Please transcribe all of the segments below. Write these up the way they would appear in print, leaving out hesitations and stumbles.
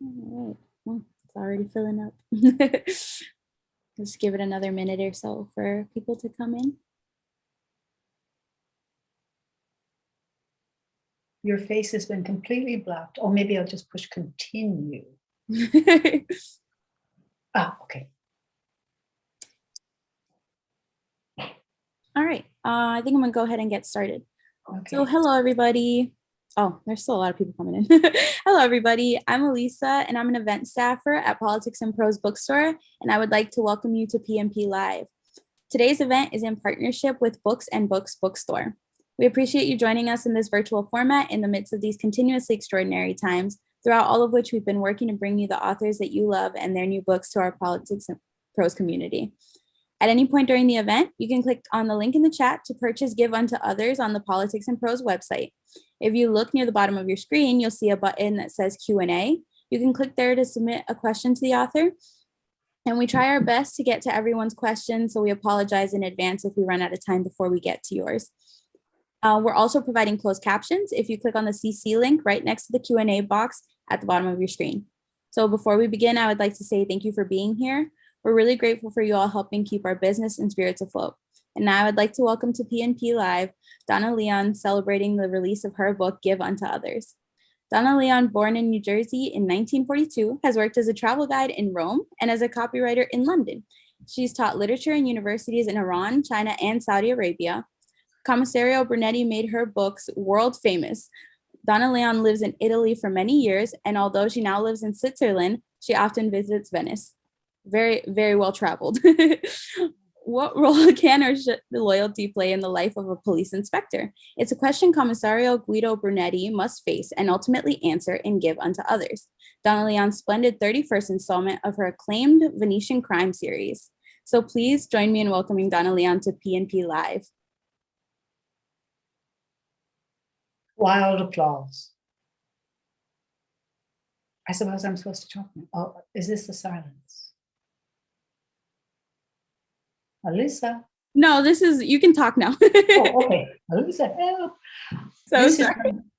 All right. Well, it's already filling up. Just give it another minute or so for people to come in. Your face has been completely blocked. Or maybe I'll just push continue. Okay. All right. I think I'm going to go ahead and get started. Okay. So hello, everybody. Oh, there's still a lot of people coming in. Hello, everybody. I'm Elisa, and I'm an event staffer at Politics and Prose Bookstore, and I would like to welcome you to PNP Live. Today's event is in partnership with Books and Books Bookstore. We appreciate you joining us in this virtual format in the midst of these continuously extraordinary times, throughout all of which we've been working to bring you the authors that you love and their new books to our Politics and Prose community. At any point during the event, you can click on the link in the chat to purchase Give Unto Others on the Politics and Prose website. If you look near the bottom of your screen, you'll see a button that says Q&A. You can click there to submit a question to the author. And we try our best to get to everyone's questions, so we apologize in advance if we run out of time before we get to yours. We're also providing closed captions if you click on the CC link right next to the Q&A box at the bottom of your screen. So before we begin, I would like to say thank you for being here. We're really grateful for you all helping keep our business and spirits afloat. And now I would like to welcome to PNP Live, Donna Leon, celebrating the release of her book, Give Unto Others. Donna Leon, born in New Jersey in 1942, has worked as a travel guide in Rome and as a copywriter in London. She's taught literature in universities in Iran, China, and Saudi Arabia. Commissario Brunetti made her books world famous. Donna Leon lives in Italy for many years, and although she now lives in Switzerland, she often visits Venice. Very, very well traveled. What role can or should the loyalty play in the life of a police inspector? It's a question Commissario Guido Brunetti must face and ultimately answer and give unto others. Donna Leon's splendid 31st installment of her acclaimed Venetian crime series. So please join me in welcoming Donna Leon to PNP Live. Wild applause. I suppose I'm supposed to talk now. Oh, is this the silence? Alyssa? No, you can talk now. Oh, okay. Alyssa, help. So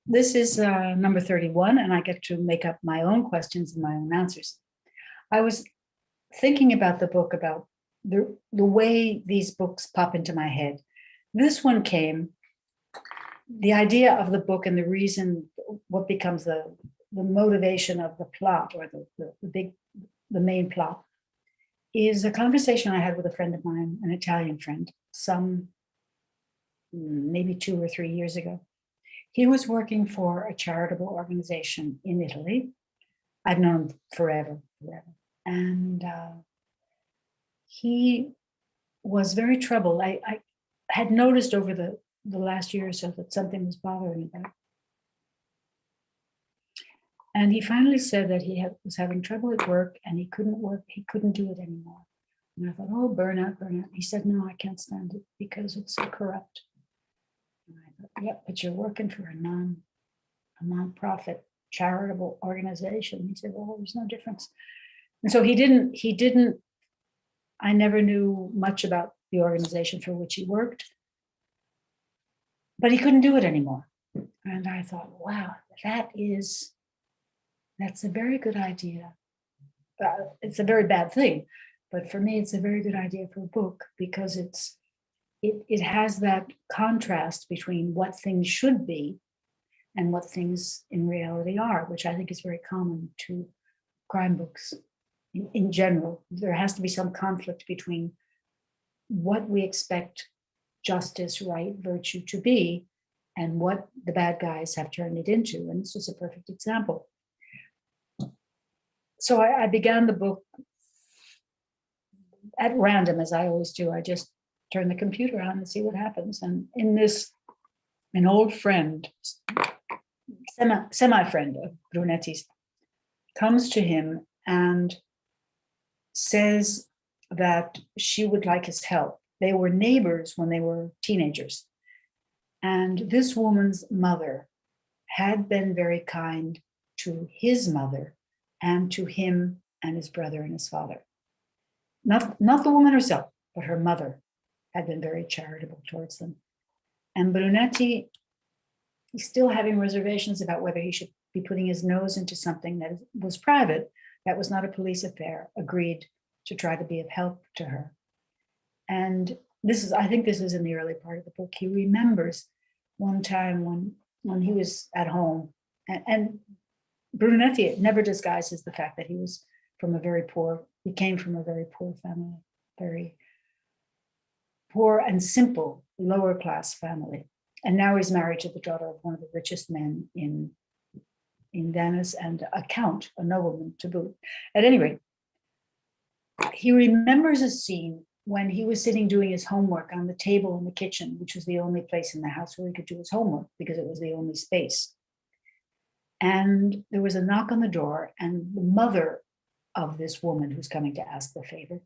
This is number 31, and I get to make up my own questions and my own answers. I was thinking about the book, about the way these books pop into my head. This one came, the idea of the book and the reason, what becomes the motivation of the plot, or the main plot, is a conversation I had with a friend of mine, an Italian friend, maybe 2 or 3 years ago. He was working for a charitable organization in Italy. I've known him forever. And he was very troubled. I had noticed over the last year or so that something was bothering him. And he finally said that he was having trouble at work, and he couldn't work. He couldn't do it anymore. And I thought, oh, burnout. He said, no, I can't stand it because it's so corrupt. And I thought, yeah, but you're working for a non-profit charitable organization. He said, well, there's no difference. And so he didn't, I never knew much about the organization for which he worked, but he couldn't do it anymore. And I thought, wow, that's a very good idea. It's a very bad thing, but for me, it's a very good idea for a book, because it has that contrast between what things should be and what things in reality are, which I think is very common to crime books in general. There has to be some conflict between what we expect justice, right, virtue to be, and what the bad guys have turned it into. And this was a perfect example. So I began the book at random, as I always do. I just turn the computer on and see what happens. And in this, an old friend, semi-friend of Brunetti's, comes to him and says that she would like his help. They were neighbors when they were teenagers. And this woman's mother had been very kind to his mother and to him and his brother and his father. Not the woman herself, but her mother had been very charitable towards them. And Brunetti, he's still having reservations about whether he should be putting his nose into something that was private, that was not a police affair, agreed to try to be of help to her. And I think this is in the early part of the book. He remembers one time when he was at home, and Brunetti never disguises the fact that he came from a very poor family, very poor and simple, lower class family. And now he's married to the daughter of one of the richest men in Venice, and a count, a nobleman to boot. At any rate, he remembers a scene when he was sitting doing his homework on the table in the kitchen, which was the only place in the house where he could do his homework because it was the only space. And there was a knock on the door, and the mother of this woman who's coming to ask the favor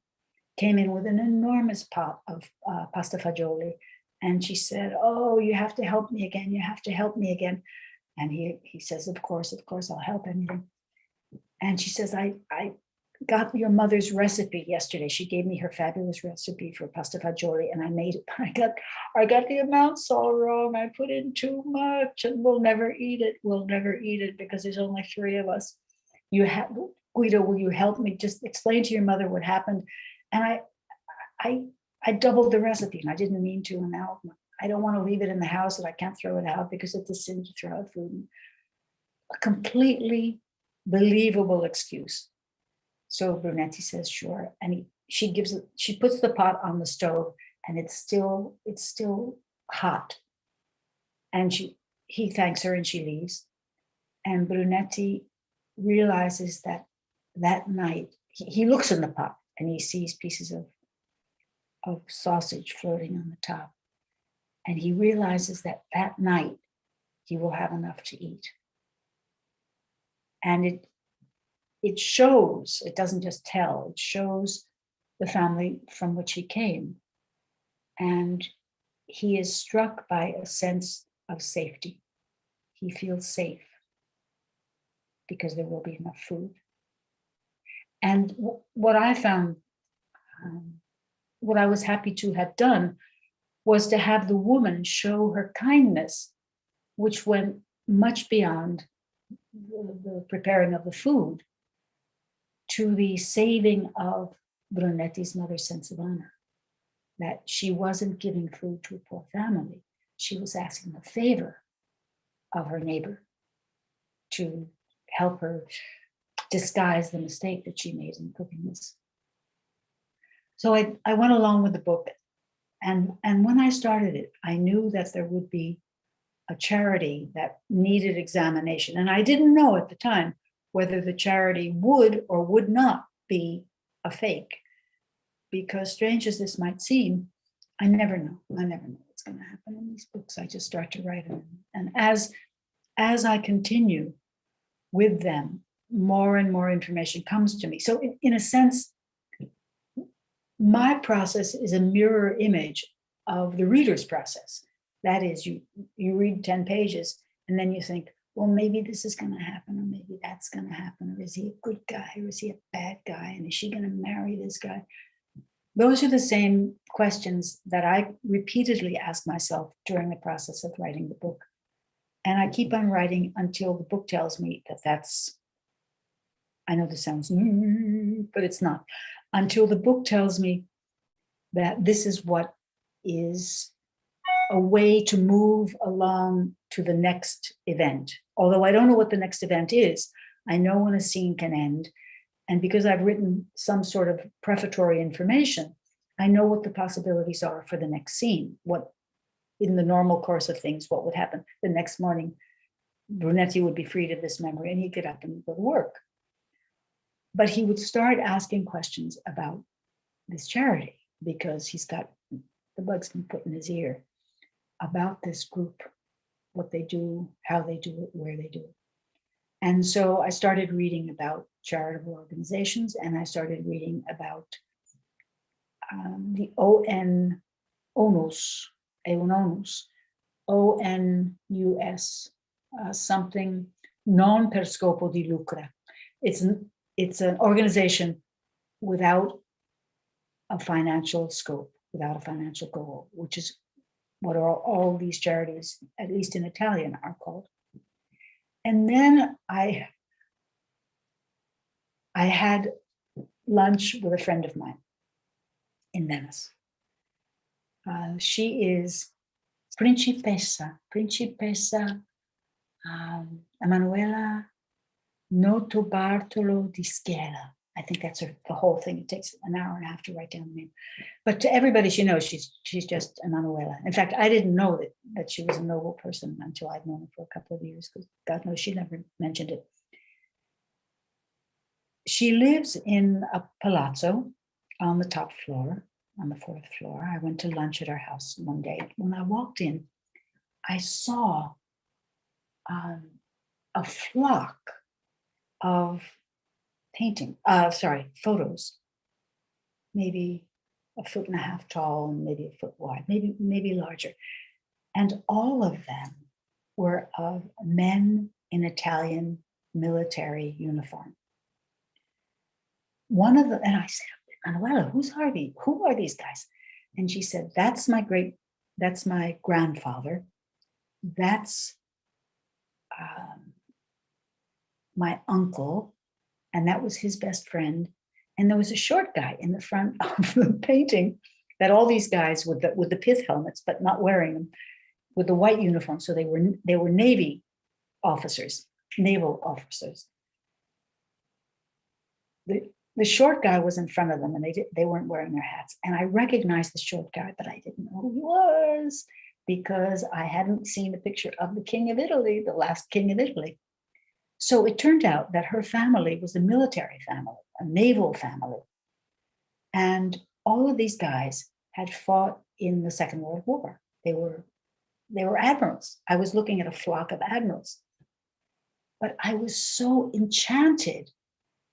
came in with an enormous pot of pasta fagioli. And she said, "Oh, you have to help me again. You have to help me again." And he says, of course, I'll help anything. And she says, I got your mother's recipe yesterday. She gave me her fabulous recipe for pasta fagioli, and I made it. I got the amounts all wrong. I put in too much, and we'll never eat it. We'll never eat it because there's only 3 of us. Guido, will you help me just explain to your mother what happened? And I doubled the recipe, and I didn't mean to. And now I don't want to leave it in the house, and I can't throw it out because it's a sin to throw out food. A completely believable excuse. So Brunetti says, sure. And she puts the pot on the stove, and it's still hot. And he thanks her, and she leaves. And Brunetti realizes that night, he looks in the pot, and he sees pieces of sausage floating on the top. And he realizes that night he will have enough to eat. And it shows, it doesn't just tell, it shows the family from which he came. And he is struck by a sense of safety. He feels safe because there will be enough food. And what I found, what I was happy to have done, was to have the woman show her kindness, which went much beyond the preparing of the food, to the saving of Brunetti's mother's sense of honor. That she wasn't giving food to a poor family. She was asking a favor of her neighbor to help her disguise the mistake that she made in cooking this. So I went along with the book. And when I started it, I knew that there would be a charity that needed examination. And I didn't know at the time whether the charity would or would not be a fake. Because strange as this might seem, I never know. I never know what's going to happen in these books. I just start to write them. And as I continue with them, more and more information comes to me. So in a sense, my process is a mirror image of the reader's process. That is, you read 10 pages and then you think, well, maybe this is going to happen, or maybe that's going to happen, or is he a good guy, or is he a bad guy, and is she going to marry this guy? Those are the same questions that I repeatedly ask myself during the process of writing the book. And I keep on writing until the book tells me that that's, I know this sounds, but it's not. Until the book tells me that this is what is a way to move along to the next event. Although I don't know what the next event is, I know when a scene can end. And because I've written some sort of prefatory information, I know what the possibilities are for the next scene. What, in the normal course of things, what would happen? The next morning, Brunetti would be freed of this memory and he'd get up and go to work. But he would start asking questions about this charity because he's got the bug's been put in his ear about this group, what they do, how they do it, where they do it. And so I started reading about charitable organizations, and I started reading about the ONUS, ONUS, something non per scopo di lucro. It's an organization without a financial scope, without a financial goal, which is what all these charities, at least in Italian, are called. And then I had lunch with a friend of mine in Venice. She is Principessa Emanuela Notobartolo di Schiera. I think that's the whole thing. It takes an hour and a half to write down the name. But to everybody she knows, she's just Emanuela. In fact, I didn't know that she was a noble person until I'd known her for a couple of years, because God knows she never mentioned it. She lives in a palazzo on the top floor, on the fourth floor. I went to lunch at her house one day. When I walked in, I saw a flock of photos, maybe a foot and a half tall and maybe a foot wide, maybe larger. And all of them were of men in Italian military uniform. One of them, and I said, Manuela, who are these guys? And she said, that's my grandfather. That's my uncle, and that was his best friend. And there was a short guy in the front of the painting that all these guys with the pith helmets, but not wearing them, with the white uniform. So they were naval officers. The short guy was in front of them, and they weren't wearing their hats. And I recognized the short guy, but I didn't know who he was, because I hadn't seen a picture of the King of Italy, the last King of Italy. So it turned out that her family was a military family, a naval family. And all of these guys had fought in the Second World War. They were admirals. I was looking at a flock of admirals. But I was so enchanted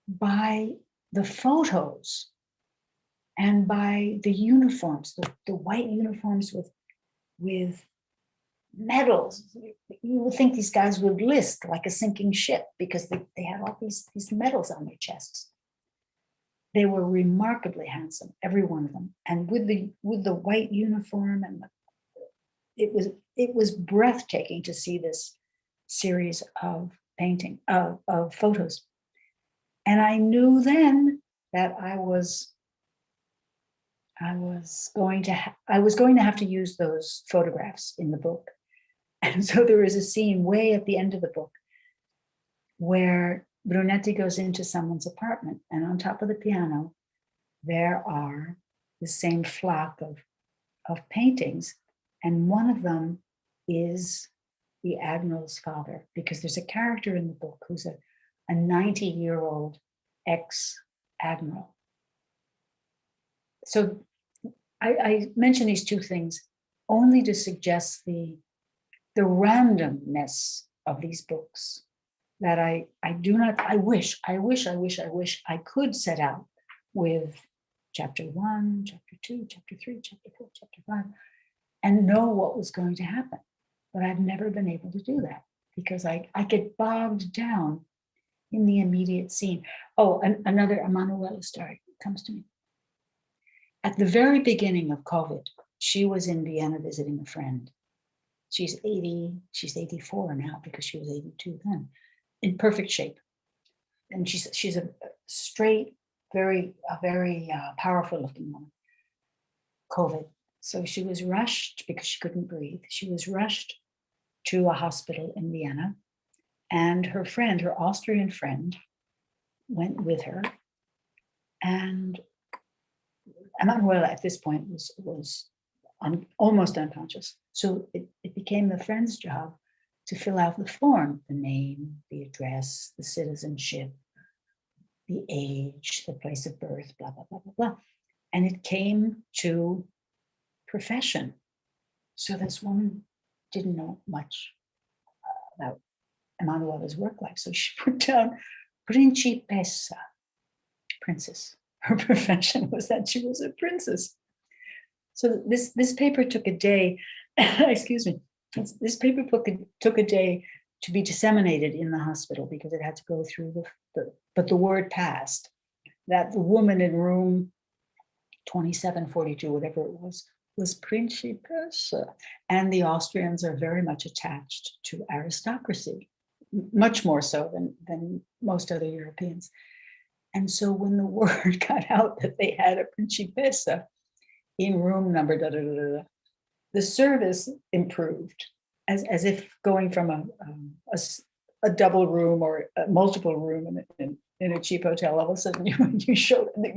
by the photos and by the uniforms, the white uniforms with medals. You would think these guys would list like a sinking ship, because they had all these medals on their chests. They were remarkably handsome, every one of them. And with the white uniform, and it was breathtaking to see this series of photos. And I knew then that I was going to have to use those photographs in the book. And so there is a scene way at the end of the book where Brunetti goes into someone's apartment, and on top of the piano, there are the same flock of paintings. And one of them is the admiral's father, because there's a character in the book who's a 90-year-old ex-admiral. So I mention these two things only to suggest the randomness of these books, that I wish I could set out with chapter 1, chapter 2, chapter 3, chapter 4, chapter 5, and know what was going to happen. But I've never been able to do that, because I get bogged down in the immediate scene. Oh, another Emanuela story comes to me. At the very beginning of COVID, she was in Vienna visiting a friend. She's 84 now, because she was 82 then, in perfect shape. And she's a straight, very powerful looking woman. COVID. So she was rushed, because she couldn't breathe. She was rushed to a hospital in Vienna, and her friend, her Austrian friend, went with her. And Emanuela at this point was almost unconscious. So it became the friend's job to fill out the form, the name, the address, the citizenship, the age, the place of birth, blah, blah, blah, blah, blah. And it came to profession. So this woman didn't know much about Emanuela's work life. So she put down Principessa, princess. Her profession was that she was a princess. So this paper took a day, excuse me, this paper took a day to be disseminated in the hospital, because it had to go through but the word passed that the woman in room 2742, whatever it was Principessa. And the Austrians are very much attached to aristocracy. much more so than most other Europeans. And so when the word got out that they had a principessa in room number da da da da, the service improved, as if going from a double room or a multiple room in a cheap hotel. All of a sudden, you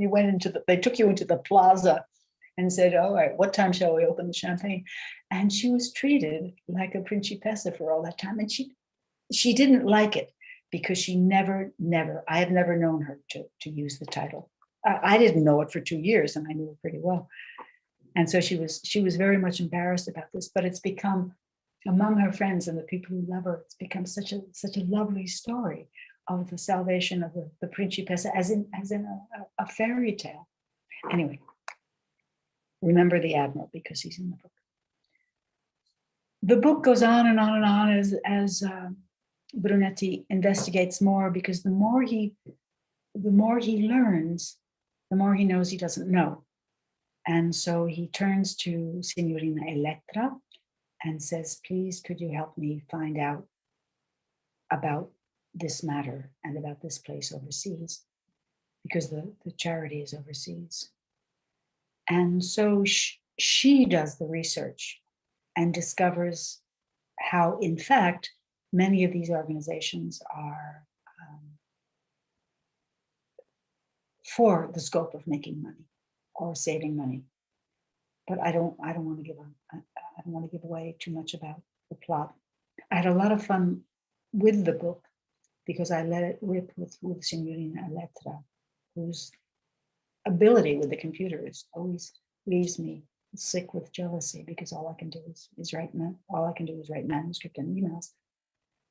went into they took you into the plaza and said, "All right, what time shall we open the champagne?" And she was treated like a principessa for all that time, and she didn't like it because she never, I have never known her to use the title. I didn't know it for 2 years, and I knew it pretty well. And so she was very much embarrassed about this, but it's become, among her friends and the people who love her, it's become such a lovely story of the salvation of the principessa, as in a fairy tale. Anyway, remember the admiral because he's in the book. The book goes on and on and on as Brunetti investigates more, because the more he learns, the more he knows he doesn't know. And so he turns to Signorina Elettra and says, "Please, could you help me find out about this matter and about this place overseas?" Because the charity is overseas. And so she does the research and discovers how, in fact, many of these organizations are for the scope of making money or saving money. But I don't want to give away too much about the plot. I had a lot of fun with the book because I let it rip with Signorina Elettra, whose ability with the computer always leaves me sick with jealousy, because all I can do is write manuscript and emails.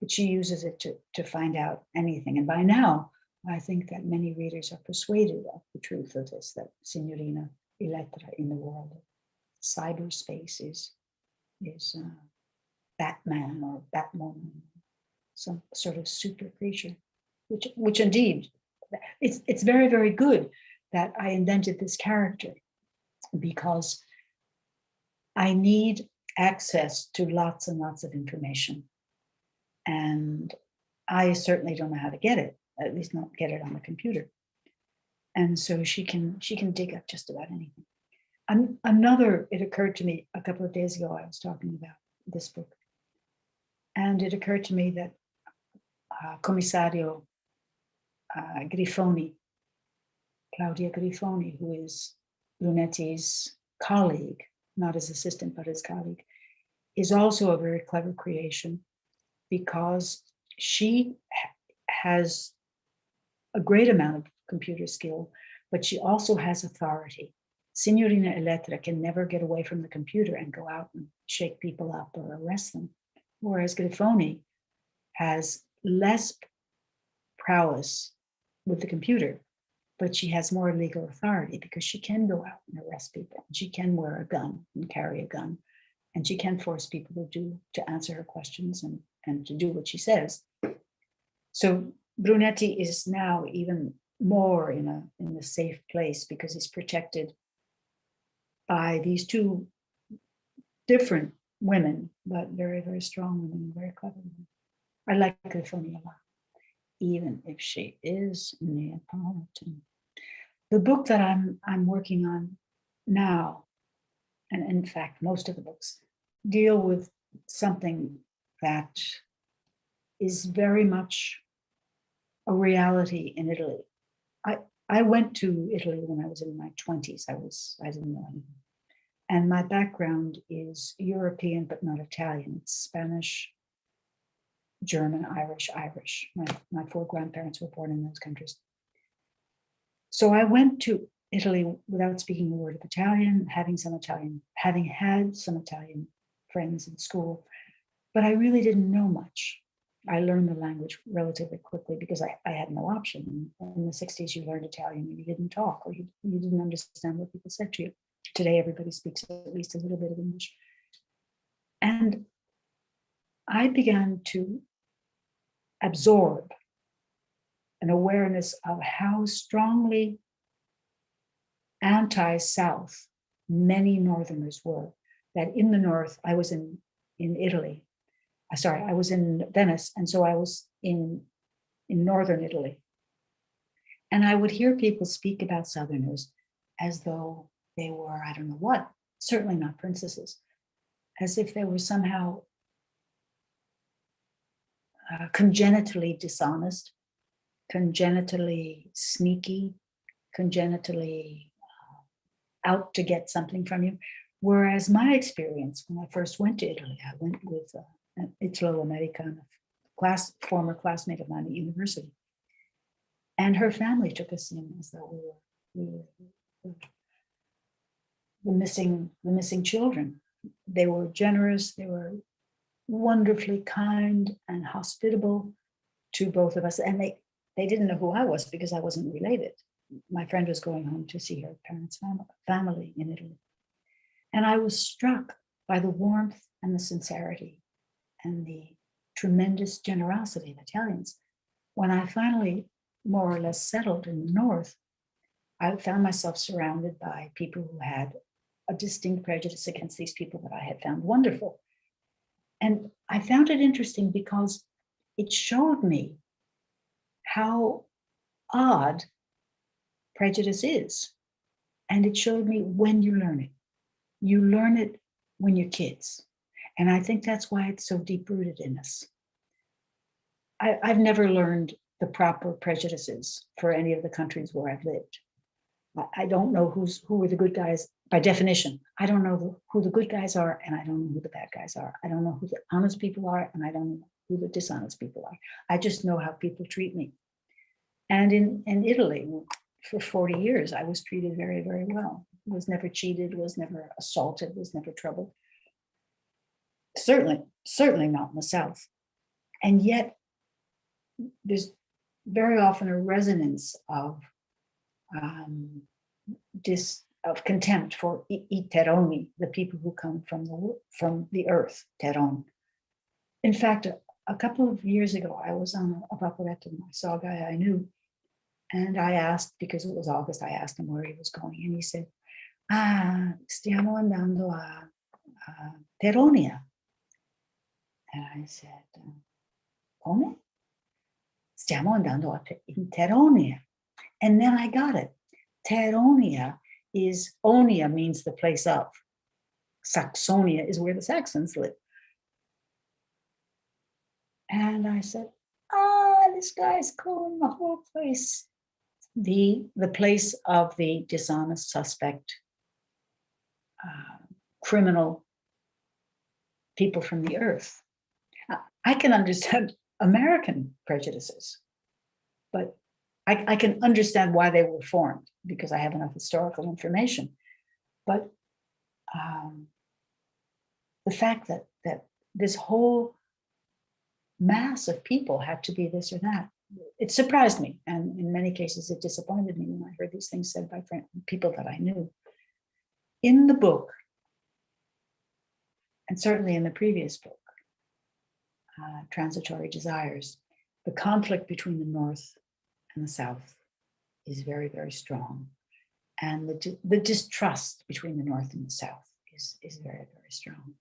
But she uses it to find out anything. And by now, I think that many readers are persuaded of the truth of this, that Signorina Elettra in the world of cyberspace is Batman or Batwoman, some sort of super creature, which indeed, it's very, very good that I invented this character, because I need access to lots and lots of information. And I certainly don't know how to get it, at least not get it on the computer. And so she can dig up just about anything. It occurred to me a couple of days ago, I was talking about this book, and it occurred to me that Commissario Grifoni, Claudia Grifoni, who is Brunetti's colleague, not his assistant, but his colleague, is also a very clever creation, because she has a great amount of computer skill, but she also has authority. Signorina Elettra can never get away from the computer and go out and shake people up or arrest them, whereas Grifoni has less prowess with the computer, but she has more legal authority, because she can go out and arrest people. She can wear a gun and carry a gun, and she can force people to answer her questions and to do what she says. So Brunetti is now even more in a safe place, because he's protected by these two different women, but very, very strong women, very clever women. I like Grifoni a lot, even if she is Neapolitan. The book that I'm working on now, and in fact, most of the books deal with something that is very much a reality in Italy. I went to Italy when I was in my 20s. I didn't know anything. And my background is European, but not Italian. It's Spanish, German, Irish. My 4 grandparents were born in those countries. So I went to Italy without speaking a word of Italian, having had some Italian friends in school, but I really didn't know much. I learned the language relatively quickly because I had no option. In the 60s, you learned Italian and you didn't talk, or you didn't understand what people said to you. Today, everybody speaks at least a little bit of English. And I began to absorb an awareness of how strongly anti-South many Northerners were. That in the North, I was in Italy, I was in Venice, and so I was in northern Italy. And I would hear people speak about Southerners as though they were, I don't know what, certainly not princesses, as if they were somehow congenitally dishonest, congenitally sneaky, congenitally out to get something from you. Whereas my experience when I first went to Italy, I went with an Italo-American former classmate of mine at university. And her family took us in as though we were the missing children. They were generous, they were wonderfully kind and hospitable to both of us. And they didn't know who I was because I wasn't related. My friend was going home to see her parents' family in Italy. And I was struck by the warmth and the sincerity and the tremendous generosity of Italians. When I finally more or less settled in the north, I found myself surrounded by people who had a distinct prejudice against these people that I had found wonderful. And I found it interesting because it showed me how odd prejudice is. And it showed me when you learn it. You learn it when you're kids. And I think that's why it's so deep-rooted in us. I've never learned the proper prejudices for any of the countries where I've lived. I don't know who are the good guys by definition. I don't know who the good guys are, and I don't know who the bad guys are. I don't know who the honest people are, and I don't know who the dishonest people are. I just know how people treat me. And in Italy, for 40 years, I was treated very, very well. Was never cheated, was never assaulted, was never troubled. Certainly not in the South. And yet, there's very often a resonance of contempt for I terroni, the people who come from the earth, terron. In fact, a couple of years ago, I was on a vaporetto and I saw a guy I knew. And I asked, because it was August, I asked him where he was going. And he said, stiamo andando a Teronia. And I said, come? Stiamo andando in Teronia. And then I got it. Teronia is, Onia means the place of. Saxonia is where the Saxons live. And I said, this guy's calling the whole place the place of the dishonest suspect, criminal people from the earth. I can understand American prejudices, but I can understand why they were formed because I have enough historical information. But the fact that this whole mass of people had to be this or that, it surprised me. And in many cases, it disappointed me when I heard these things said by people that I knew. In the book, and certainly in the previous book, Transitory Desires, the conflict between the North and the South is very, very strong. And the distrust between the North and the South is very, very strong.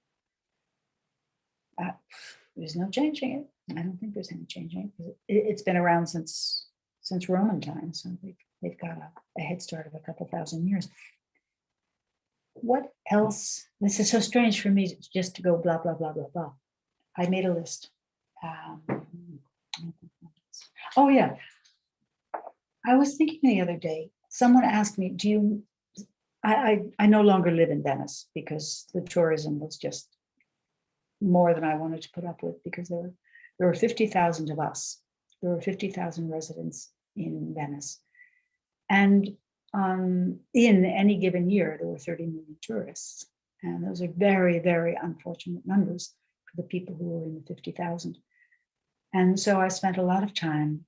There's no changing it. I don't think there's any changing it. It's been around since Roman times, so they've got a head start of a couple thousand years. What else? This is so strange for me just to go blah, blah, blah, blah, blah. I made a list. Oh yeah. I was thinking the other day, someone asked me, I no longer live in Venice because the tourism was just more than I wanted to put up with, because there were 50,000 of us. There were 50,000 residents in Venice. And in any given year, there were 30 million tourists. And those are very, very unfortunate numbers for the people who were in the 50,000. And so I spent a lot of time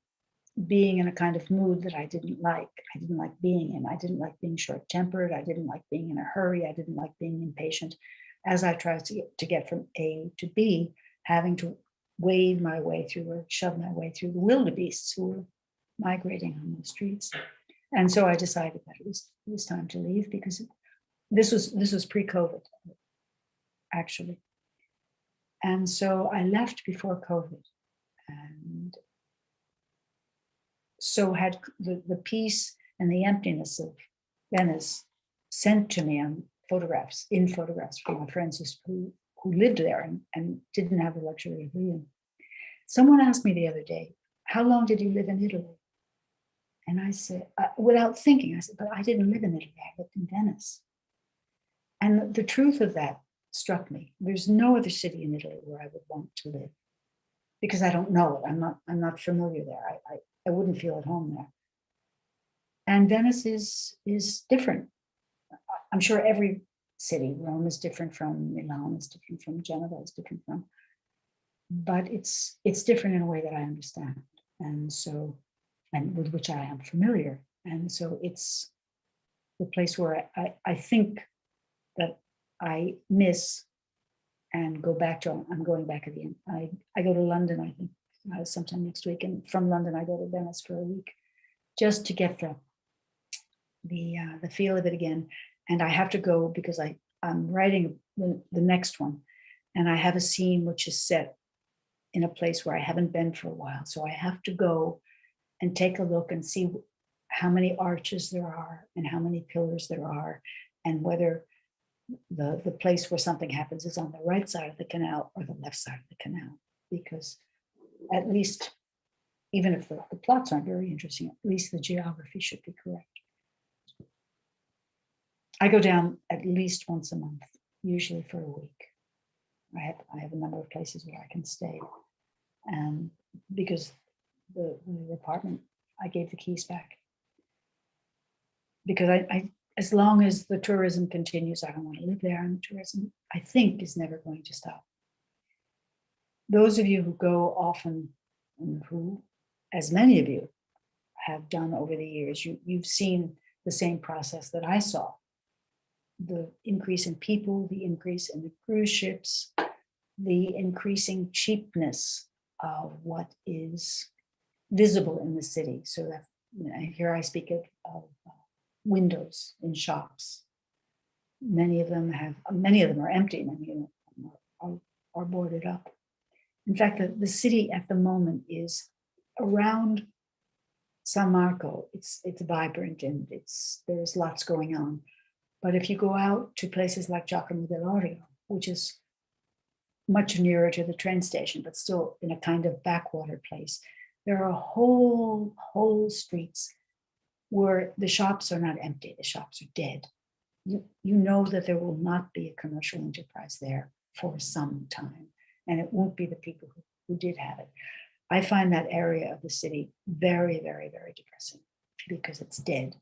being in a kind of mood that I didn't like. I didn't like being in. I didn't like being short-tempered. I didn't like being in a hurry. I didn't like being impatient. As I tried to get from A to B, having to wade my way through or shove my way through the wildebeests who were migrating on the streets. And so I decided that it was time to leave, because this was pre-COVID, actually. And so I left before COVID, and so had the peace and the emptiness of Venice sent to me on photographs from my friends who lived there and didn't have the luxury of reading. Someone asked me the other day, how long did you live in Italy? And I said, without thinking, I said, but I didn't live in Italy, I lived in Venice. And the truth of that struck me. There's no other city in Italy where I would want to live, because I don't know it. I'm not familiar there. I wouldn't feel at home there. And Venice is different. I'm sure every city, Rome is different from Milan, is different from Geneva, is different from, but it's different in a way that I understand. And so, and with which I am familiar. And so it's the place where I think that I miss and go back to. I'm going back again. I go to London, I think, sometime next week. And from London, I go to Venice for a week just to get the feel of it again. And I have to go because I'm writing the next one. And I have a scene which is set in a place where I haven't been for a while. So I have to go and take a look and see how many arches there are and how many pillars there are, and whether the place where something happens is on the right side of the canal or the left side of the canal. Because at least, even if the plots aren't very interesting, at least the geography should be correct. I go down at least once a month, usually for a week. I have a number of places where I can stay, and because the apartment, I gave the keys back, because I as long as the tourism continues, I don't want to live there, and the tourism, I think, is never going to stop. Those of you who go often, and who, as many of you have done over the years, you've seen the same process that I saw. The increase in people, the increase in the cruise ships, the increasing cheapness of what is visible in the city. So that, here I speak of windows in shops. Many of them are empty, many of them are boarded up. In fact, the city at the moment is around San Marco. It's vibrant and there's lots going on. But if you go out to places like Giacomo dell'Orio, which is much nearer to the train station, but still in a kind of backwater place, there are whole streets where the shops are not empty, the shops are dead. You know that there will not be a commercial enterprise there for some time, and it won't be the people who did have it. I find that area of the city very, very, very depressing because it's dead.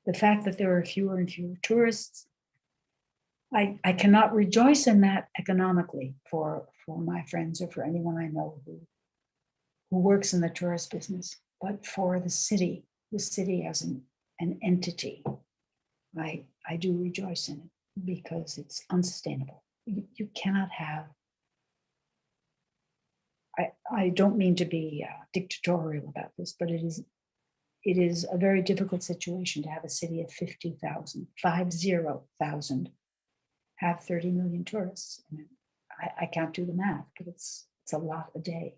The fact that there are fewer and fewer tourists, I cannot rejoice in that economically for my friends or for anyone I know who works in the tourist business, but for the city as an entity, I do rejoice in it because it's unsustainable. You cannot have, I don't mean to be dictatorial about this, but it is a very difficult situation to have a city of 50,000 have 30 million tourists. I can't do the math, but it's a lot a day.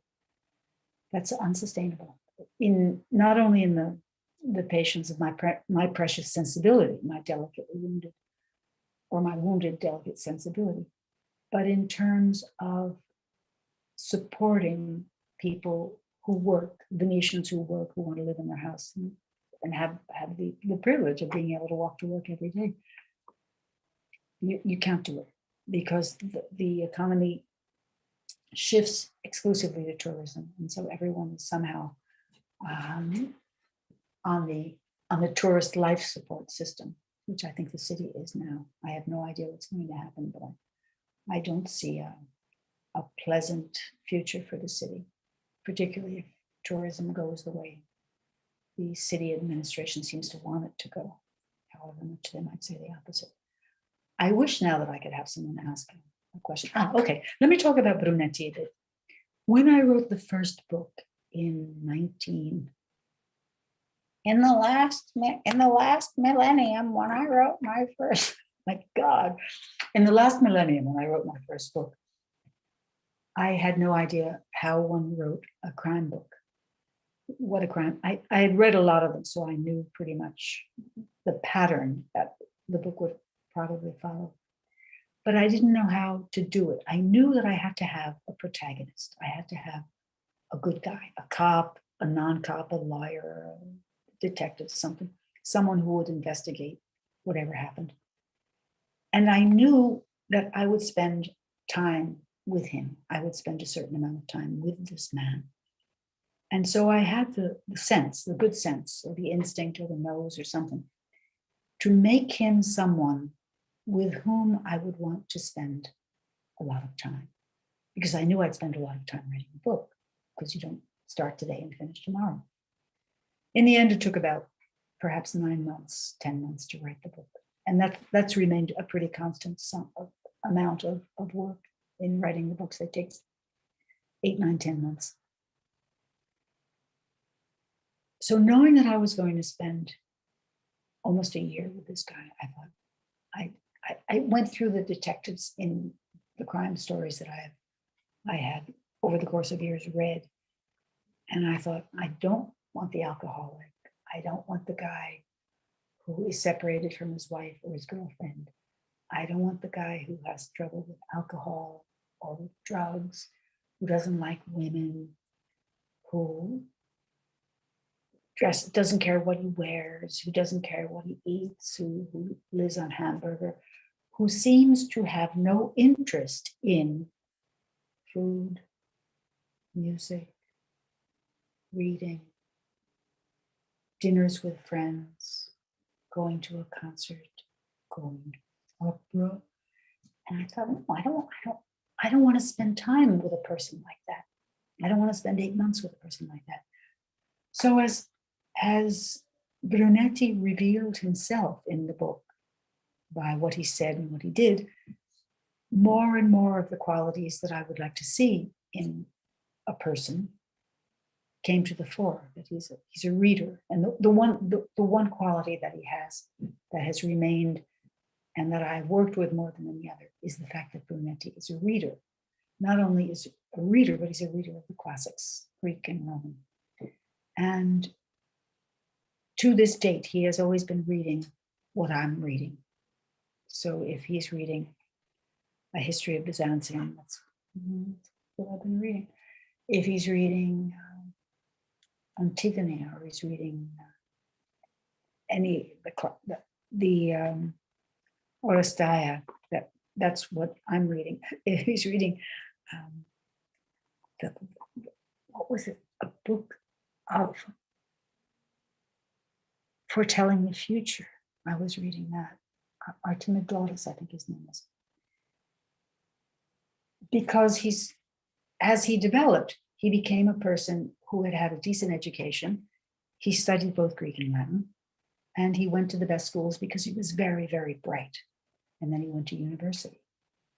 That's unsustainable. Not only in the patience of my precious sensibility, my delicately wounded, or my wounded delicate sensibility, but in terms of supporting people who work, Venetians who work, who want to live in their house and have the privilege of being able to walk to work every day. You can't do it because the economy shifts exclusively to tourism, and so everyone is somehow on the tourist life support system, which I think the city is now. I have no idea what's going to happen, but I don't see a pleasant future for the city, particularly if tourism goes the way the city administration seems to want it to go, however much they might say the opposite. I wish now that I could have someone ask a question. Okay, let me talk about Brunetti a bit. When I wrote the first book in the last millennium, when I wrote my first, my God, in the last millennium when I wrote my first book, I had no idea how one wrote a crime book. What a crime. I had read a lot of them, so I knew pretty much the pattern that the book would probably follow. But I didn't know how to do it. I knew that I had to have a protagonist. I had to have a good guy, a cop, a non-cop, a lawyer, a detective, someone who would investigate whatever happened. And I knew that I would spend time with him. I would spend a certain amount of time with this man. And so I had the sense, the good sense, or the instinct, or the nose, or something, to make him someone with whom I would want to spend a lot of time. Because I knew I'd spend a lot of time writing a book, because you don't start today and finish tomorrow. In the end, it took about perhaps 9 months, 10 months to write the book. And that's remained a pretty constant amount of work in writing the books. It takes 8, 9, 10 months. So knowing that I was going to spend almost a year with this guy, I thought, I went through the detectives in the crime stories that I had over the course of years read. And I thought, I don't want the alcoholic. I don't want the guy who is separated from his wife or his girlfriend. I don't want the guy who has trouble with alcohol or with drugs, who doesn't like women, who doesn't care what he wears, who doesn't care what he eats, who lives on hamburger, who seems to have no interest in food, music, reading, dinners with friends, going to a concert, going to opera. And I thought, no, I don't want to spend time with a person like that. I don't want to spend 8 months with a person like that. So as Brunetti revealed himself in the book by what he said and what he did, more and more of the qualities that I would like to see in a person came to the fore. That he's a reader, and the one quality that he has that has remained and that I've worked with more than any other is the fact that Brunetti is a reader. Not only is a reader, but he's a reader of the classics, Greek and Roman. And to this date, he has always been reading what I'm reading. So if he's reading a history of Byzantium, that's what I've been reading. If he's reading Antigone, or he's reading the Oresteia, that's what I'm reading. If he's reading what was it? A book of foretelling the future. I was reading that. Artemidorus, I think his name is. Because as he developed, he became a person who had had a decent education. He studied both Greek and Latin, and he went to the best schools because he was very, very bright. And then he went to university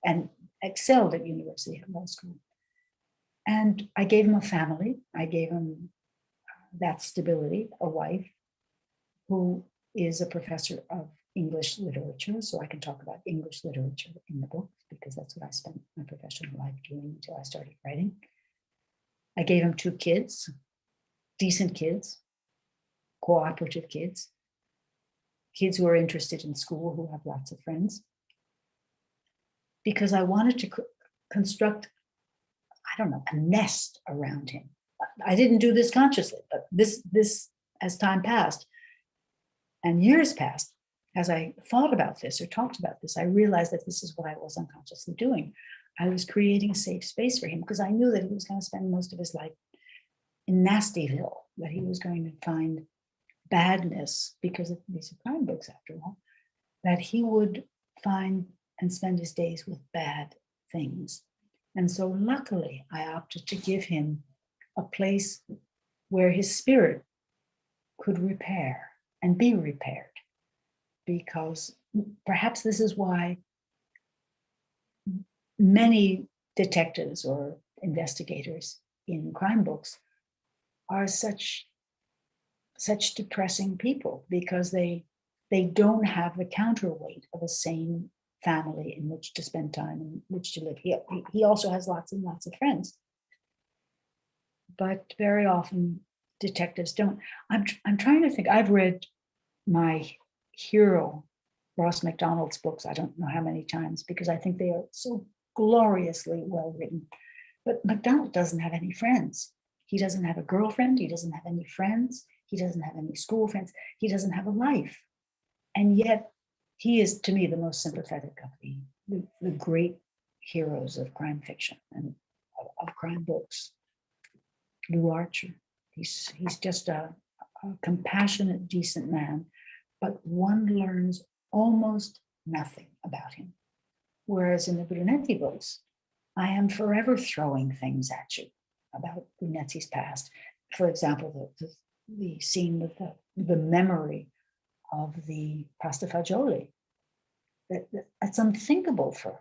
and excelled at university and law school. And I gave him a family. I gave him that stability, a wife who is a professor of English literature. So I can talk about English literature in the book because that's what I spent my professional life doing until I started writing. I gave him 2 kids, decent kids, cooperative kids, kids who are interested in school, who have lots of friends. Because I wanted to construct, I don't know, a nest around him. I didn't do this consciously, but this as time passed and years passed, as I thought about this or talked about this, I realized that this is what I was unconsciously doing. I was creating a safe space for him because I knew that he was going to spend most of his life in Nastyville, that he was going to find badness, because these are crime books after all, that he would find and spend his days with bad things. And so luckily I opted to give him a place where his spirit could repair and be repaired, because perhaps this is why many detectives or investigators in crime books are such depressing people, because they don't have the counterweight of a sane family in which to spend time, in which to live. He also has lots and lots of friends. But very often detectives don't. I'm trying to think. I've read my hero, Ross MacDonald's books, I don't know how many times, because I think they are so gloriously well written. But MacDonald doesn't have any friends. He doesn't have a girlfriend. He doesn't have any friends. He doesn't have any school friends. He doesn't have a life. And yet he is, to me, the most sympathetic of the great heroes of crime fiction and of crime books. Lou Archer. He's just a compassionate, decent man, but one learns almost nothing about him. Whereas in the Brunetti books, I am forever throwing things at you about Brunetti's past. For example, the scene with the memory of the pasta fagioli. That's unthinkable for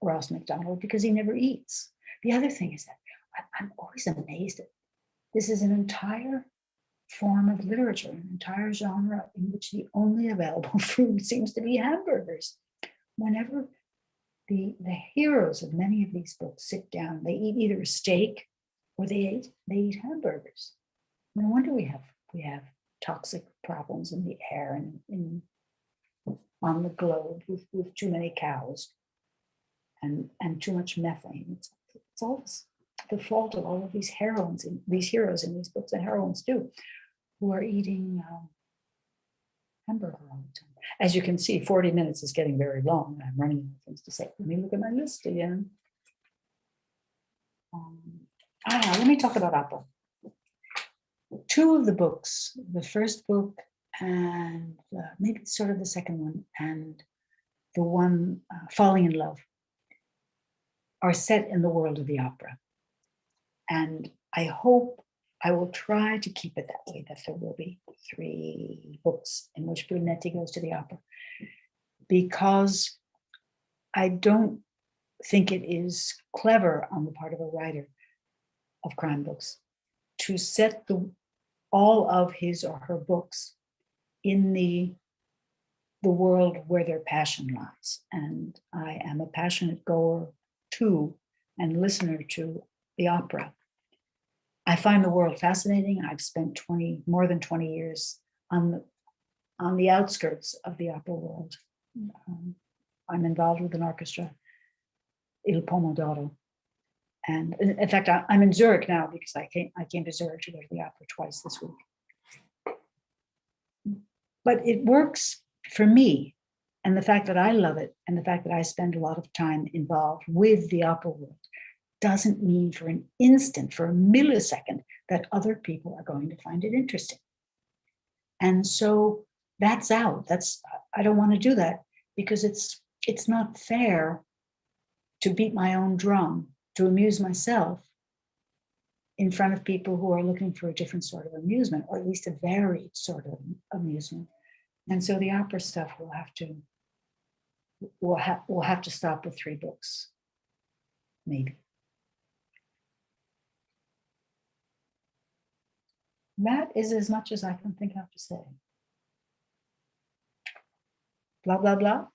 Ross MacDonald because he never eats. The other thing is that I'm always amazed at this is an entire form of literature, an entire genre in which the only available food seems to be hamburgers. Whenever the heroes of many of these books sit down, they eat either a steak or they eat hamburgers. No wonder we have toxic problems in the air and on the globe with too many cows and too much methane. It's all the fault of all of these heroes in these books, and heroines too, who are eating hamburger all the time. As you can see, 40 minutes is getting very long. I'm running out of things to say. Let me look at my list again. Let me talk about opera. Two of the books, the first book and maybe sort of the second one, and the one, Falling in Love, are set in the world of the opera. And I hope I will try to keep it that way, that there will be 3 books in which Brunetti goes to the opera, because I don't think it is clever on the part of a writer of crime books to set all of his or her books in the world where their passion lies. And I am a passionate goer to and listener to the opera. I find the world fascinating. I've spent more than 20 years on the outskirts of the opera world. I'm involved with an orchestra, Il Pomodoro. And in fact, I'm in Zurich now because I came to Zurich to go to the opera twice this week. But it works for me. And the fact that I love it and the fact that I spend a lot of time involved with the opera world doesn't mean for an instant, for a millisecond, that other people are going to find it interesting. And so that's out. I don't want to do that because it's not fair to beat my own drum, to amuse myself in front of people who are looking for a different sort of amusement, or at least a varied sort of amusement. And so the opera stuff we'll have to stop with 3 books, maybe. That is as much as I can think of to say. Blah, blah, blah.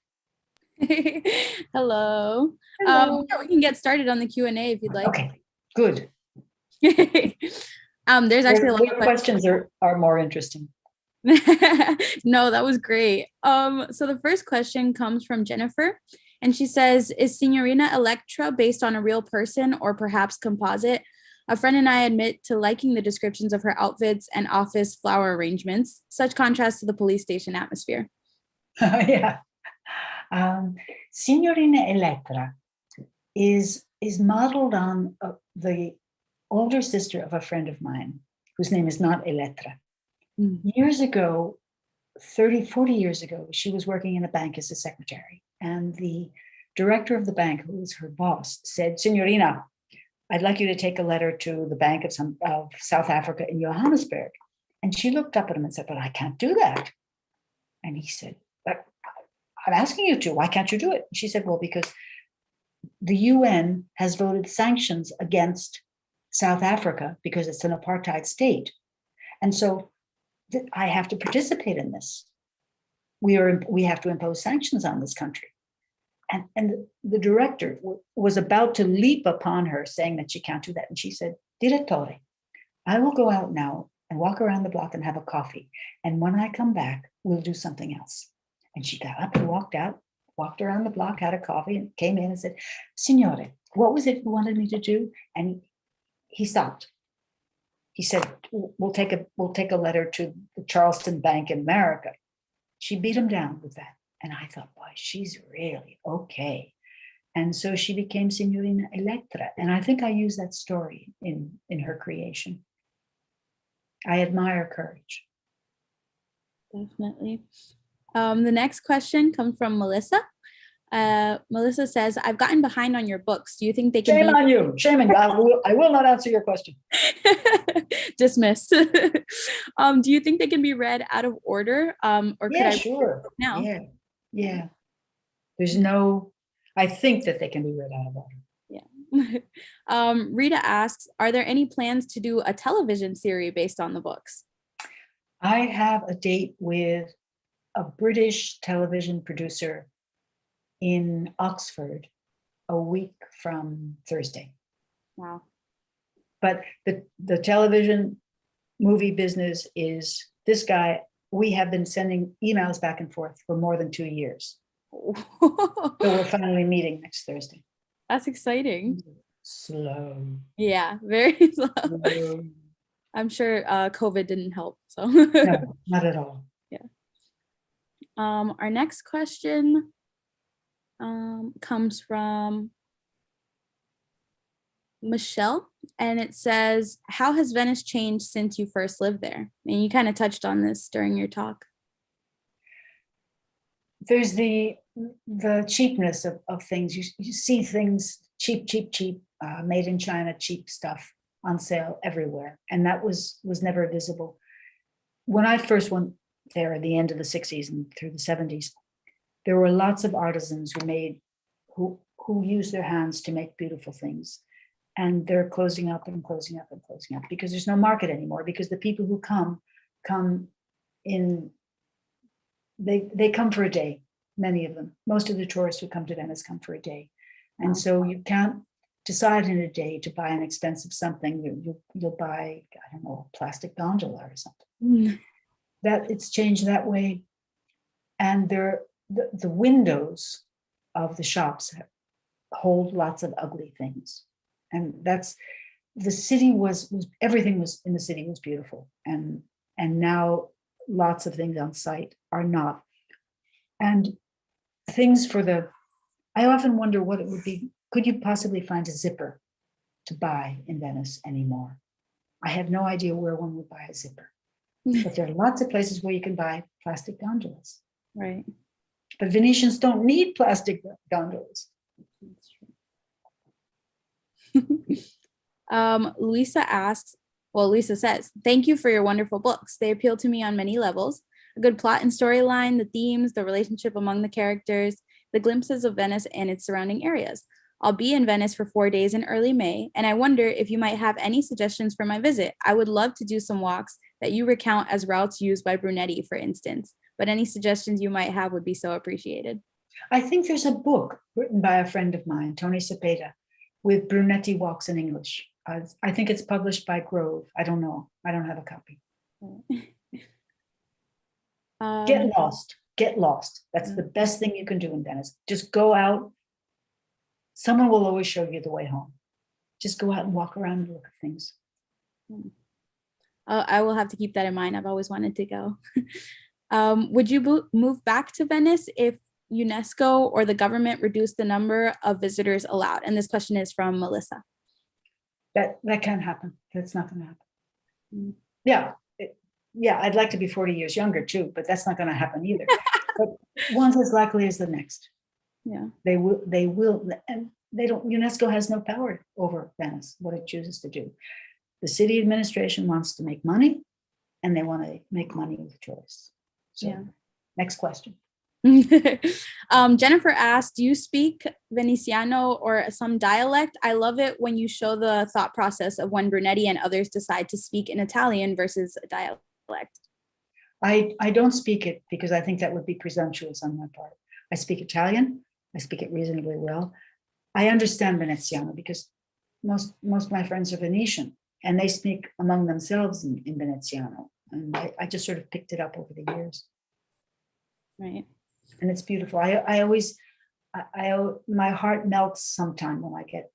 Hello. Hello. We can get started on the Q&A if you'd like. Okay, good. There's actually a lot of questions are more interesting. No, that was great. So the first question comes from Jennifer, and she says, is Signorina Electra based on a real person or perhaps composite? A friend and I admit to liking the descriptions of her outfits and office flower arrangements, such contrast to the police station atmosphere. Yeah. Signorina Electra is modeled on the older sister of a friend of mine, whose name is not Elettra. Years ago, 30, 40 years ago, she was working in a bank as a secretary. And the director of the bank, who was her boss, said, Signorina, I'd like you to take a letter to the Bank of South Africa in Johannesburg. And she looked up at him and said, but I can't do that. And he said, but I'm asking you to, why can't you do it? And she said, well, because the UN has voted sanctions against South Africa because it's an apartheid state. And so I have to participate in this. We have to impose sanctions on this country. And the director was about to leap upon her, saying that she can't do that. And she said, Direttore, I will go out now and walk around the block and have a coffee. And when I come back, we'll do something else. And she got up and walked out, walked around the block, had a coffee, and came in and said, Signore, what was it you wanted me to do? And he stopped. He said, we'll take a letter to the Charleston Bank in America. She beat him down with that. And I thought, boy, she's really okay. And so she became Signorina Elettra. And I think I use that story in her creation. I admire courage. Definitely. The next question comes from Melissa. Melissa says, I've gotten behind on your books. Do you think they can Shame on you. Shame on you. I will not answer your question. Dismissed. Do you think they can be read out of order? Or could I sure. now? Yeah. I think that they can be read out of order. Yeah. Rita asks, are there any plans to do a television series based on the books? I have a date with a British television producer in Oxford a week from Thursday. Wow. But the television movie business is this guy. We have been sending emails back and forth for more than 2 years. So we're finally meeting next Thursday. That's exciting. Slow. Yeah, very slow. I'm sure COVID didn't help. So no, not at all. Yeah. Our next question comes from Michelle, and it says, how has Venice changed since you first lived there? And you kind of touched on this during your talk. There's the cheapness of things. You see things cheap, made in China, cheap stuff on sale everywhere. And that was never visible. When I first went there at the end of the 60s and through the 70s, there were lots of artisans who use their hands to make beautiful things. And they're closing up because there's no market anymore, because the people who come in, they come for a day, many of them. Most of the tourists who come to Venice come for a day. And so you can't decide in a day to buy an expensive something. You'll buy, I don't know, a plastic gondola or something. That it's changed that way. And the windows of the shops hold lots of ugly things. And the city was everything was in the city was beautiful. And now lots of things on site are not. And things I often wonder what it would be. Could you possibly find a zipper to buy in Venice anymore? I have no idea where one would buy a zipper. But there are lots of places where you can buy plastic gondolas. Right. But Venetians don't need plastic gondolas. Lisa says, thank you for your wonderful books. They appeal to me on many levels. A good plot and storyline, the themes, the relationship among the characters, the glimpses of Venice and its surrounding areas. I'll be in Venice for 4 days in early May, and I wonder if you might have any suggestions for my visit. I would love to do some walks that you recount as routes used by Brunetti, for instance, but any suggestions you might have would be so appreciated. I think there's a book written by a friend of mine, Tony Cepeda, with Brunetti walks in English. I think it's published by Grove. I don't know. I don't have a copy. Get lost. That's the best thing you can do in Venice. Just go out. Someone will always show you the way home. Just go out and walk around and look at things. I will have to keep that in mind. I've always wanted to go. Would you move back to Venice if UNESCO or the government reduced the number of visitors allowed? And this question is from Melissa. That can't happen. That's not going to happen. Yeah, I'd like to be 40 years younger too, but that's not going to happen either. But one's as likely as the next. Yeah, they will, and they don't. UNESCO has no power over Venice, what it chooses to do. The city administration wants to make money, and they want to make money with tourists. So, Next question. Jennifer asked, do you speak Venetiano or some dialect? I love it when you show the thought process of when Brunetti and others decide to speak in Italian versus a dialect. I don't speak it because I think that would be presumptuous on my part. I speak Italian, I speak it reasonably well. I understand Veneziano because most of my friends are Venetian, and they speak among themselves in Veneziano. And I just sort of picked it up over the years. Right. And it's beautiful. My heart melts sometime when I get,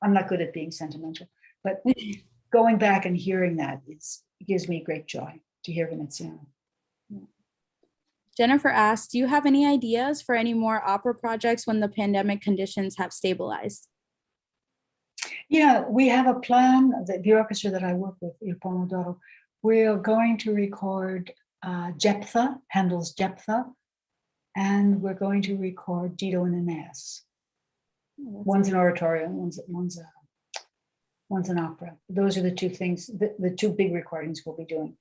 I'm not good at being sentimental, but going back and hearing that, it gives me great joy to hear Veneziano. Jennifer asked, do you have any ideas for any more opera projects when the pandemic conditions have stabilized? Yeah, we have a plan. The orchestra that I work with, Il Pomodoro, we're going to record Jephthah, Handel's Jephthah, and we're going to record Dido and Aeneas. One's an oratorio, one's an opera. Those are the two things, the two big recordings we'll be doing.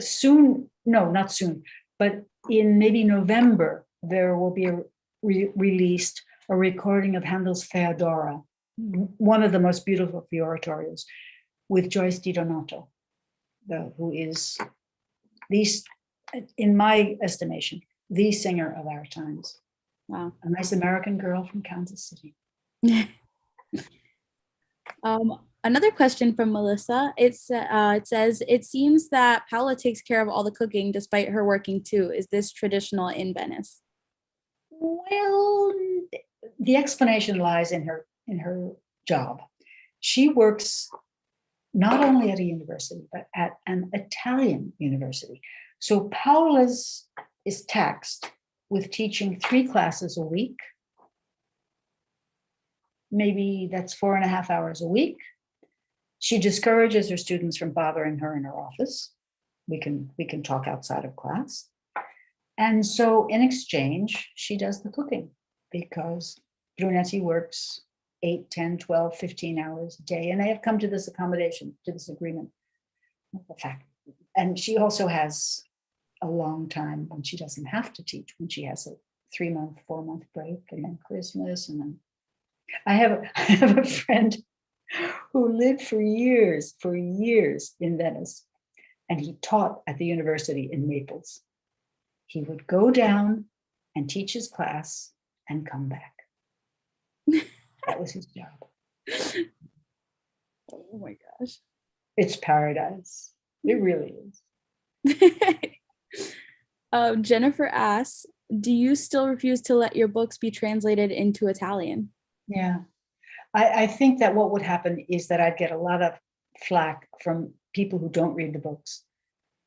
Soon, no, not soon, but in maybe November, there will be released a recording of Handel's Theodora, one of the most beautiful of the oratorios, with Joyce DiDonato, who is, in my estimation, the singer of our times. Wow. A nice American girl from Kansas City. Another question from Melissa. It says, it seems that Paola takes care of all the cooking despite her working too. Is this traditional in Venice? Well, the explanation lies in her job. She works not only at a university, but at an Italian university. So Paola's is taxed with teaching 3 classes a week. Maybe that's 4.5 hours a week. She discourages her students from bothering her in her office. We can talk outside of class. And so in exchange, she does the cooking because Brunetti works 8, 10, 12, 15 hours a day. And they have come to this accommodation, to this agreement. The fact. And she also has a long time when she doesn't have to teach, when she has a 3-month, 4-month break, and then Christmas. And then I have a friend who lived for years in Venice, and he taught at the university in Naples. He would go down and teach his class and come back. That was his job. Oh my gosh. It's paradise. It really is. Jennifer asks, do you still refuse to let your books be translated into Italian? Yeah. I think that what would happen is that I'd get a lot of flack from people who don't read the books,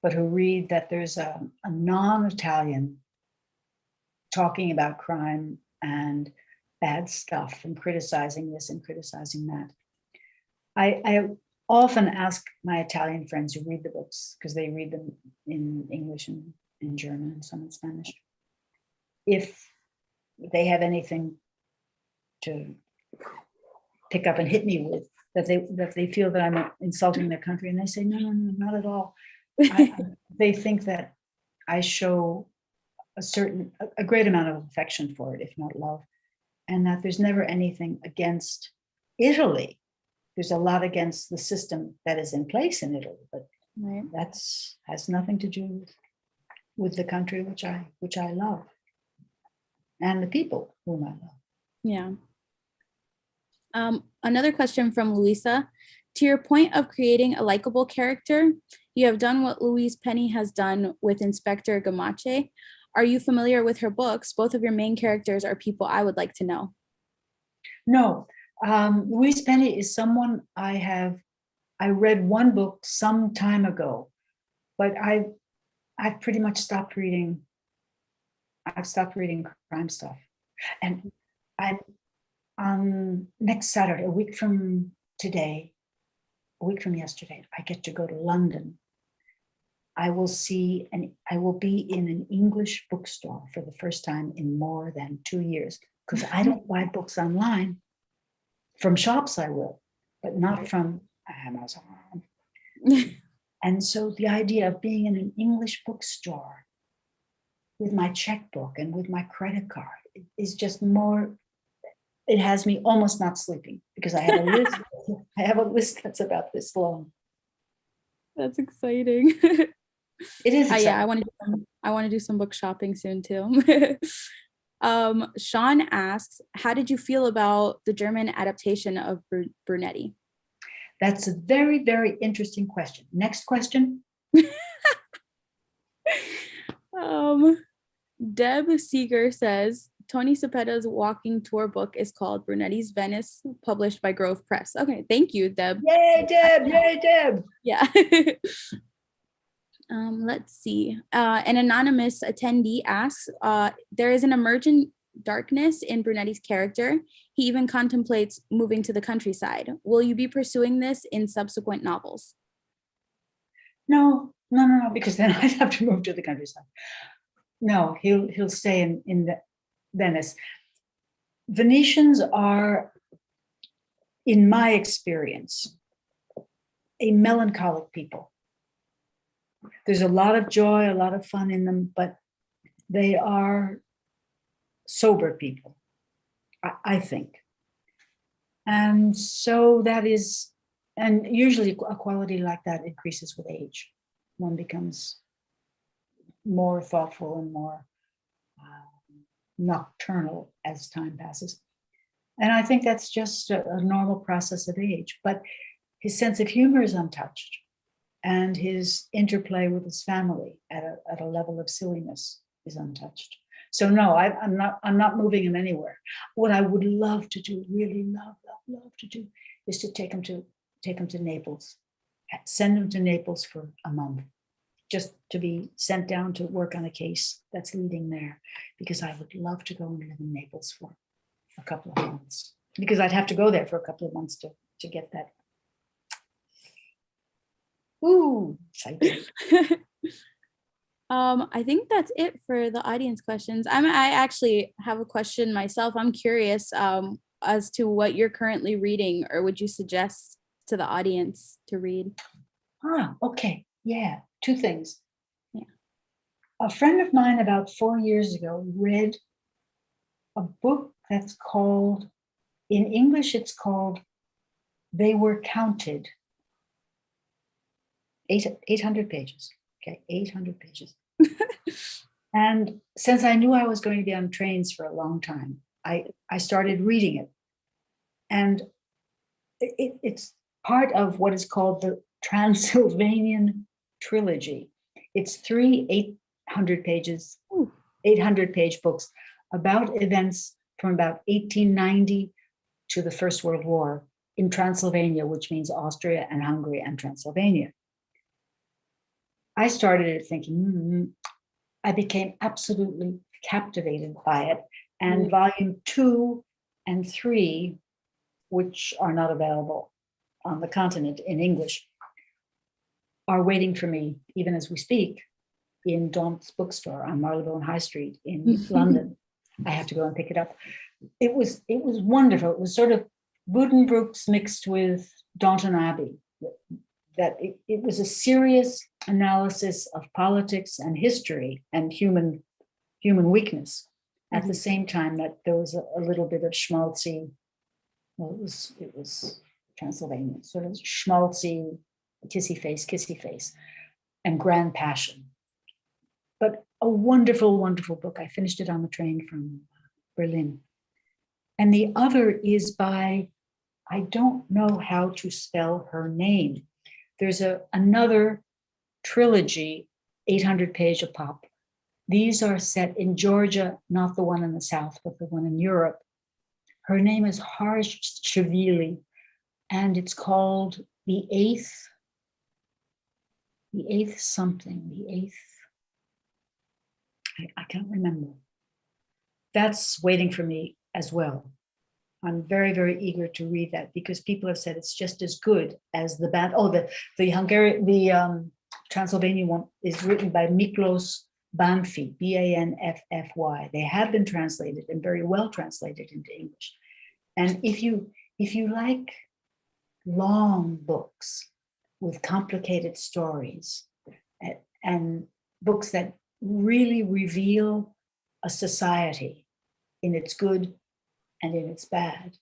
but who read that there's a non-Italian talking about crime and bad stuff and criticizing this and criticizing that. I often ask my Italian friends who read the books, because they read them in English and in German and some in Spanish, if they have anything to pick up and hit me with, that they feel that I'm insulting their country, and they say, no, not at all. They think that I show a great amount of affection for it, if not love, and that there's never anything against Italy. There's a lot against the system that is in place in Italy, but right. Has nothing to do with the country which I love, and the people whom I love. Yeah. Another question from Luisa. To your point of creating a likable character, you have done what Louise Penny has done with Inspector Gamache. Are you familiar with her books? Both of your main characters are people I would like to know. No, Louise Penny is someone I read one book some time ago, but I've pretty much stopped reading. I've stopped reading crime stuff, and I'm on next Saturday, a week from yesterday, I get to go to London. I will be in an English bookstore for the first time in more than 2 years, because I don't buy books online. From shops I will, but not from Amazon. And so the idea of being in an English bookstore with my checkbook and with my credit card is just more, it has me almost not sleeping, because I have a list. I have a list that's about this long. That's exciting. It is exciting. Yeah, I want to do some book shopping soon too. Sean asks, how did you feel about the German adaptation of Brunetti? That's a very, very interesting question. Next question. Deb Seeger says, Tony Cepetta's walking tour book is called Brunetti's Venice, published by Grove Press. Okay, thank you, Deb. Yay, Deb! Yay, Deb! Yeah. Let's see. An anonymous attendee asks, there is an emergent darkness in Brunetti's character. He even contemplates moving to the countryside. Will you be pursuing this in subsequent novels? No, because then I'd have to move to the countryside. No, he'll stay in Venice. Venetians are, in my experience, a melancholic people. There's a lot of joy, a lot of fun in them, but they are sober people, I think. And so that is, and usually a quality like that increases with age. One becomes more thoughtful and more nocturnal as time passes. And I think that's just a normal process of age. But his sense of humor is untouched, and his interplay with his family at a level of silliness is untouched. So no, I'm not moving him anywhere. What I would love to do, really love to do, is to take him to Naples, send him to Naples for a month, just to be sent down to work on a case that's leading there, because I would love to go and live in Naples for a couple of months, because I'd have to go there for a couple of months to get that. Ooh, exciting. I think that's it for the audience questions. I actually have a question myself. I'm curious as to what you're currently reading, or would you suggest to the audience to read? Okay. Yeah. Two things. Yeah. A friend of mine about 4 years ago read a book that's called, in English, it's called They Were Counted. 800 pages. Okay, 800 pages. And since I knew I was going to be on trains for a long time, I started reading it. And it's part of what is called the Transylvanian Trilogy. It's 800 pages, 800-page books about events from about 1890 to the First World War in Transylvania, which means Austria and Hungary and Transylvania. I started it thinking, I became absolutely captivated by it. And volume 2 and 3, which are not available on the continent in English, are waiting for me, even as we speak, in Donna's bookstore on Marylebone High Street in London. I have to go and pick it up. It was wonderful. It was sort of Buddenbrooks mixed with Downton Abbey. That it was a serious analysis of politics and history and human weakness, at the same time that there was a little bit of schmaltzy. Well, it was Transylvanian, sort of schmaltzy, kissy face, and grand passion. But a wonderful, wonderful book. I finished it on the train from Berlin. And the other is by, I don't know how to spell her name. There's another trilogy, 800-page a pop. These are set in Georgia, not the one in the South, but the one in Europe. Her name is Harshchvili, and it's called The Eighth something. I can't remember. That's waiting for me as well. I'm very, very eager to read that, because people have said it's just as good as the band. Oh, the Hungarian, the Transylvanian one is written by Miklos Banfi, Banffy. They have been translated, and very well translated, into English. And if you like long books with complicated stories, and books that really reveal a society in its good and in its bad,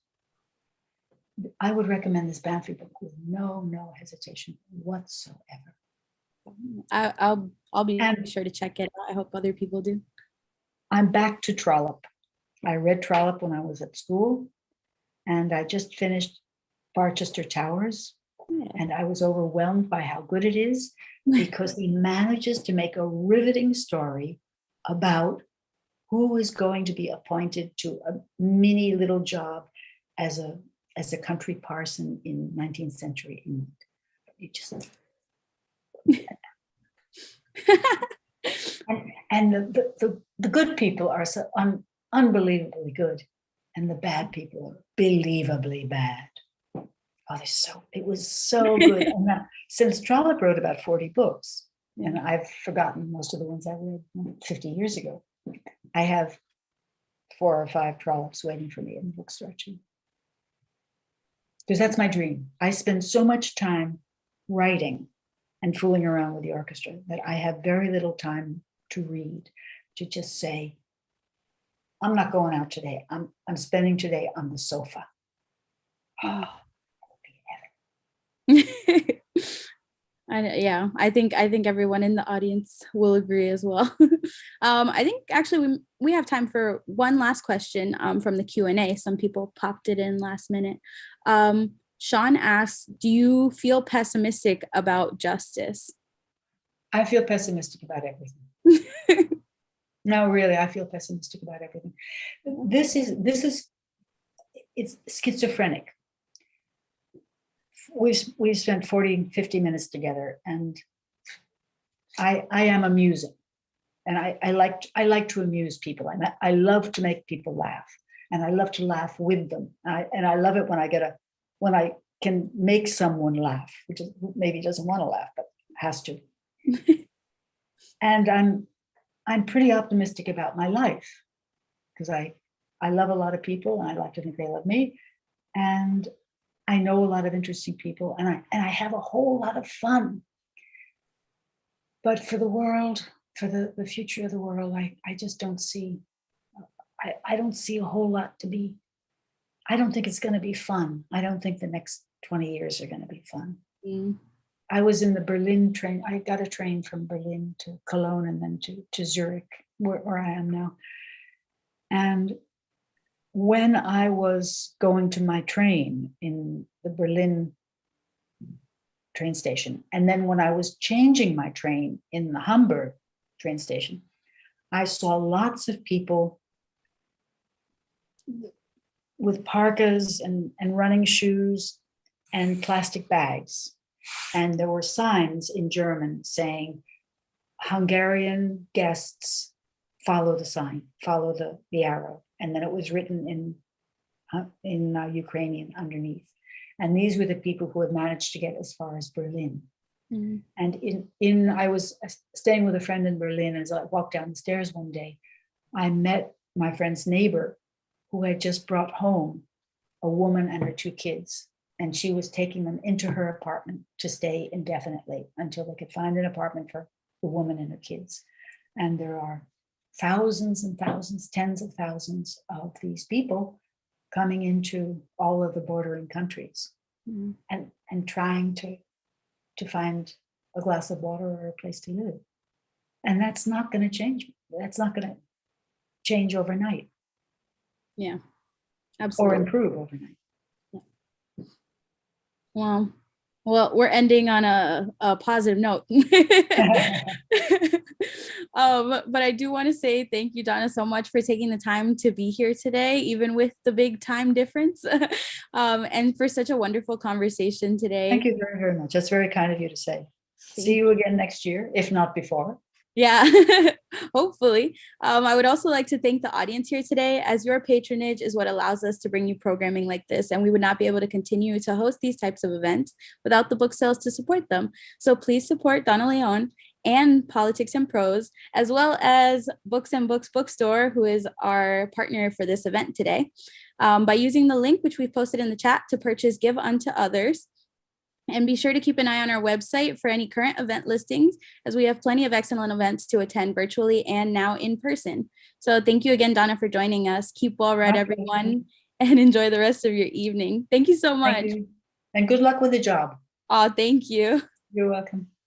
I would recommend this Banfi book with no hesitation whatsoever. I'll be sure to check it out. I hope other people do. I'm back to Trollope. I read Trollope when I was at school, and I just finished Barchester Towers, and I was overwhelmed by how good it is, because he manages to make a riveting story about who is going to be appointed to a mini little job as a country parson in 19th century England. You just and the good people are so unbelievably good, and the bad people are believably bad. Oh, it was so good. And since Trollope wrote about 40 books, and I've forgotten most of the ones I read 50 years ago, I have 4 or 5 Trollopes waiting for me in the bookstore too. Because that's my dream. I spend so much time writing and fooling around with the orchestra that I have very little time to read, to just say, I'm not going out today. I'm spending today on the sofa. Oh, I think everyone in the audience will agree as well. I think actually we have time for one last question from the Q&A. Some people popped it in last minute. Sean asks, do you feel pessimistic about justice? I feel pessimistic about everything. No, really, I feel pessimistic about everything. It's schizophrenic. We've spent 40, 50 minutes together, and I am amusing, and I like to amuse people. I love to make people laugh, and I love to laugh with them. And I love it when I can make someone laugh, which maybe doesn't want to laugh but has to. And I'm pretty optimistic about my life, because I love a lot of people, and I like to think they love me, and I know a lot of interesting people, and I have a whole lot of fun. But for the world, for the future of the world, I just don't see. I don't see a whole lot to be. I don't think it's going to be fun. I don't think the next 20 years are going to be fun. Mm. I was in the Berlin train. I got a train from Berlin to Cologne and then to Zurich, where I am now. And when I was going to my train in the Berlin train station, and then when I was changing my train in the Hamburg train station, I saw lots of people with parkas and running shoes and plastic bags. And there were signs in German saying, Hungarian guests, follow the sign, follow the arrow. And then it was written in Ukrainian underneath. And these were the people who had managed to get as far as Berlin. Mm. And I was staying with a friend in Berlin, and as I walked down the stairs one day, I met my friend's neighbor, who had just brought home a woman and her 2 kids. And she was taking them into her apartment to stay indefinitely until they could find an apartment for the woman and her kids. And there are thousands and thousands, tens of thousands of these people coming into all of the bordering countries, and trying to find a glass of water or a place to live. And that's not going to change. That's not going to change overnight. Yeah, absolutely. Or improve overnight. Yeah. Well, we're ending on a positive note. But I do want to say thank you, Donna, so much for taking the time to be here today, even with the big time difference, and for such a wonderful conversation today. Thank you very, very much. That's very kind of you to say. See you again next year, if not before. Yeah, hopefully. I would also like to thank the audience here today, as your patronage is what allows us to bring you programming like this, and we would not be able to continue to host these types of events without the book sales to support them. So please support Donna Leon and Politics and Prose, as well as Books and Books Bookstore, who is our partner for this event today, by using the link which we've posted in the chat to purchase Give Unto Others. And be sure to keep an eye on our website for any current event listings, as we have plenty of excellent events to attend virtually and now in person. So thank you again, Donna, for joining us. Keep well read, everyone, and enjoy the rest of your evening. Thank you so much. Thank you. And good luck with the job. Oh, thank you. You're welcome.